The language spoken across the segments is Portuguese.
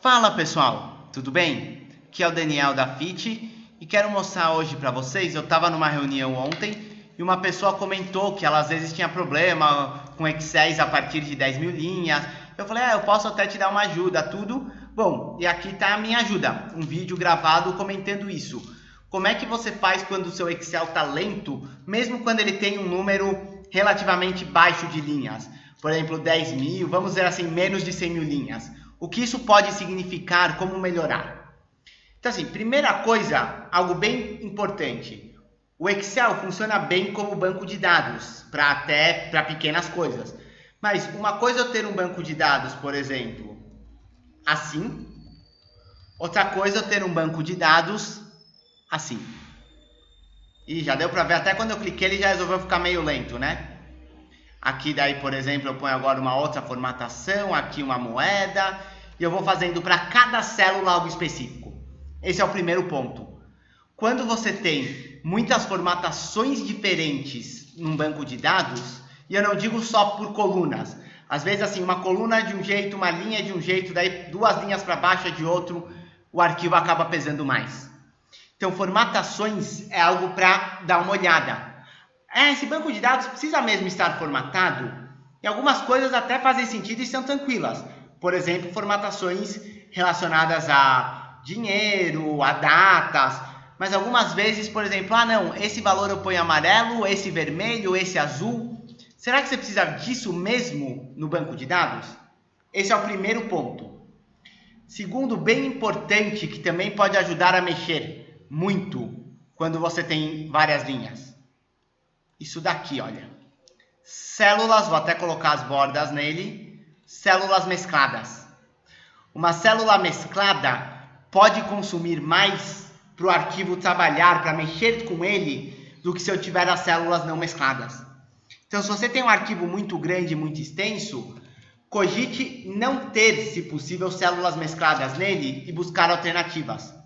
Fala pessoal, tudo bem? Aqui é o Daniel da FIT e quero mostrar hoje para vocês. Eu estava numa reunião ontem e uma pessoa comentou que ela às vezes tinha problema com Excel a partir de 10 mil linhas. Eu falei, eu posso até te dar uma ajuda, tudo. Bom, e aqui está a minha ajuda, um vídeo gravado comentando isso. Como é que você faz quando o seu Excel está lento, mesmo quando ele tem um número relativamente baixo de linhas? Por exemplo, 10 mil, vamos dizer assim, menos de 100 mil linhas. O que isso pode significar, como melhorar? Então assim, primeira coisa, algo bem importante. O Excel funciona bem como banco de dados, para pequenas coisas. Mas uma coisa é eu ter um banco de dados, por exemplo, assim. Outra coisa é eu ter um banco de dados assim. E já deu para ver, até quando eu cliquei ele já resolveu ficar meio lento, né? Aqui daí, por exemplo, eu ponho agora uma outra formatação, aqui uma moeda, e eu vou fazendo para cada célula algo específico. Esse é o primeiro ponto. Quando você tem muitas formatações diferentes num banco de dados, e eu não digo só por colunas, às vezes assim, uma coluna de um jeito, uma linha de um jeito, daí duas linhas para baixo é de outro, o arquivo acaba pesando mais. Então, formatações é algo para dar uma olhada. Esse banco de dados precisa mesmo estar formatado? E algumas coisas até fazem sentido e são tranquilas. Por exemplo, formatações relacionadas a dinheiro, a datas. Mas algumas vezes, por exemplo, não, esse valor eu ponho amarelo, esse vermelho, esse azul. Será que você precisa disso mesmo no banco de dados? Esse é o primeiro ponto. Segundo, bem importante, que também pode ajudar a mexer muito quando você tem várias linhas. Isso daqui, olha. Células, vou até colocar as bordas nele. Células mescladas. Uma célula mesclada pode consumir mais para o arquivo trabalhar, para mexer com ele, do que se eu tiver as células não mescladas. Então, se você tem um arquivo muito grande, muito extenso, cogite não ter, se possível, células mescladas nele e buscar alternativas.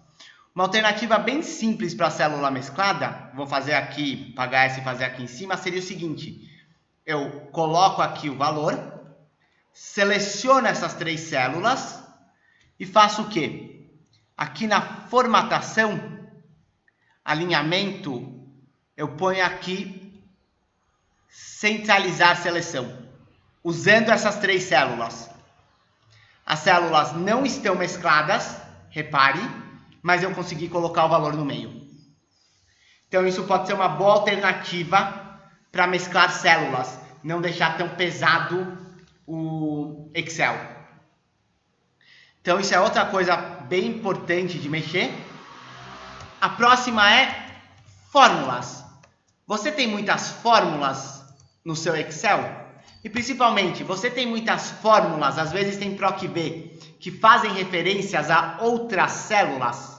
Uma alternativa bem simples para a célula mesclada, vou fazer aqui, apagar essa e fazer aqui em cima, seria o seguinte. Eu coloco aqui o valor, seleciono essas três células e faço o quê? Aqui na formatação, alinhamento, eu ponho aqui centralizar seleção, usando essas três células. As células não estão mescladas, repare, mas eu consegui colocar o valor no meio. Então isso pode ser uma boa alternativa para mesclar células, não deixar tão pesado o Excel. Então isso é outra coisa bem importante de mexer. A próxima é fórmulas. Você tem muitas fórmulas no seu Excel? E principalmente, você tem muitas fórmulas, às vezes tem PROC-B, que fazem referências a outras células.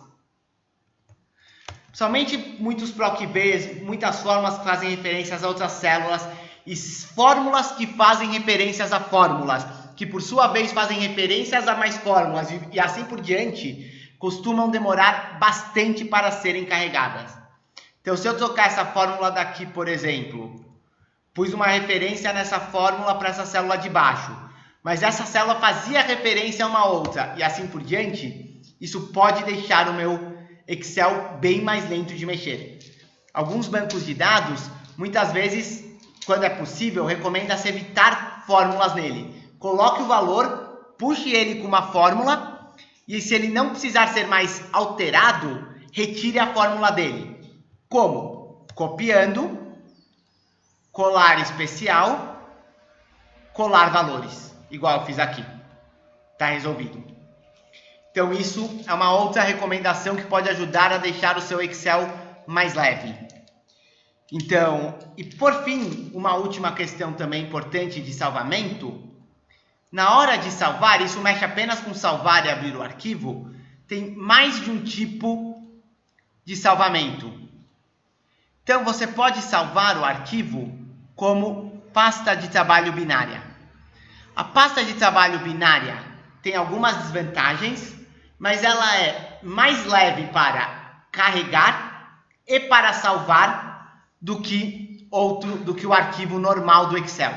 Somente muitos PROC-Bs, muitas fórmulas que fazem referências a outras células e fórmulas que fazem referências a fórmulas, que por sua vez fazem referências a mais fórmulas e assim por diante, costumam demorar bastante para serem carregadas. Então, se eu trocar essa fórmula daqui, por exemplo, pus uma referência nessa fórmula para essa célula de baixo, mas essa célula fazia referência a uma outra e assim por diante, isso pode deixar o meu Excel bem mais lento de mexer. Alguns bancos de dados, muitas vezes, quando é possível, recomenda-se evitar fórmulas nele. Coloque o valor, puxe ele com uma fórmula e se ele não precisar ser mais alterado, retire a fórmula dele. Como? Copiando, colar especial, colar valores, igual eu fiz aqui. Está resolvido. Então isso é uma outra recomendação que pode ajudar a deixar o seu Excel mais leve. Então, e por fim, uma última questão também importante de salvamento. Na hora de salvar, isso mexe apenas com salvar e abrir o arquivo, tem mais de um tipo de salvamento. Então você pode salvar o arquivo como pasta de trabalho binária. A pasta de trabalho binária tem algumas desvantagens, mas ela é mais leve para carregar e para salvar do que o arquivo normal do Excel.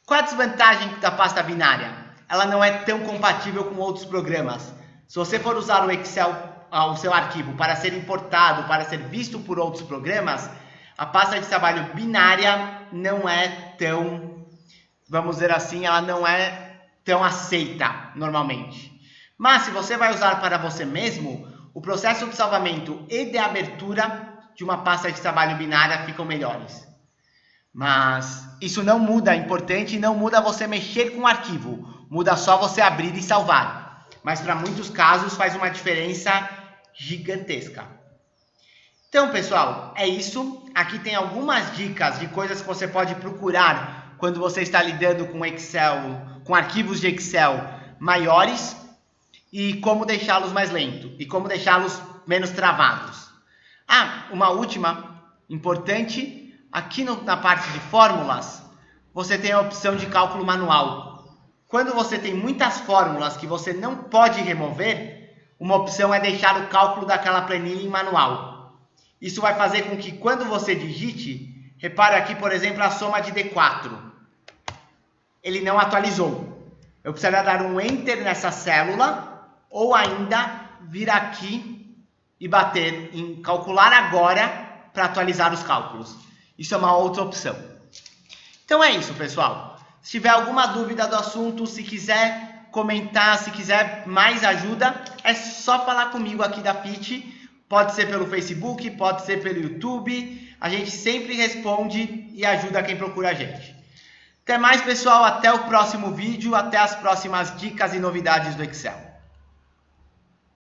Qual a desvantagem da pasta binária? ela não é tão compatível com outros programas. Se você for usar o Excel, o seu arquivo, para ser importado, para ser visto por outros programas, a pasta de trabalho binária não é tão, vamos dizer assim, ela não é tão aceita normalmente. Mas se você vai usar para você mesmo, o processo de salvamento e de abertura de uma pasta de trabalho binária ficam melhores. Mas isso não muda, é importante, não muda você mexer com o arquivo, muda só você abrir e salvar. Mas para muitos casos faz uma diferença gigantesca. Então, pessoal, é isso. Aqui tem algumas dicas de coisas que você pode procurar quando você está lidando com Excel, com arquivos de Excel maiores, e como deixá-los mais lentos e como deixá-los menos travados. Uma última importante. Aqui na parte de fórmulas, você tem a opção de cálculo manual. Quando você tem muitas fórmulas que você não pode remover, uma opção é deixar o cálculo daquela planilha em manual. Isso vai fazer com que quando você digite, repare aqui, por exemplo, a soma de D4. Ele não atualizou. Eu precisaria dar um Enter nessa célula, ou ainda vir aqui e bater em calcular agora para atualizar os cálculos. Isso é uma outra opção. Então é isso, pessoal. Se tiver alguma dúvida do assunto, se quiser comentar, se quiser mais ajuda, é só falar comigo aqui da FIT. Pode ser pelo Facebook, pode ser pelo YouTube. A gente sempre responde e ajuda quem procura a gente. Até mais, pessoal. Até o próximo vídeo. Até as próximas dicas e novidades do Excel.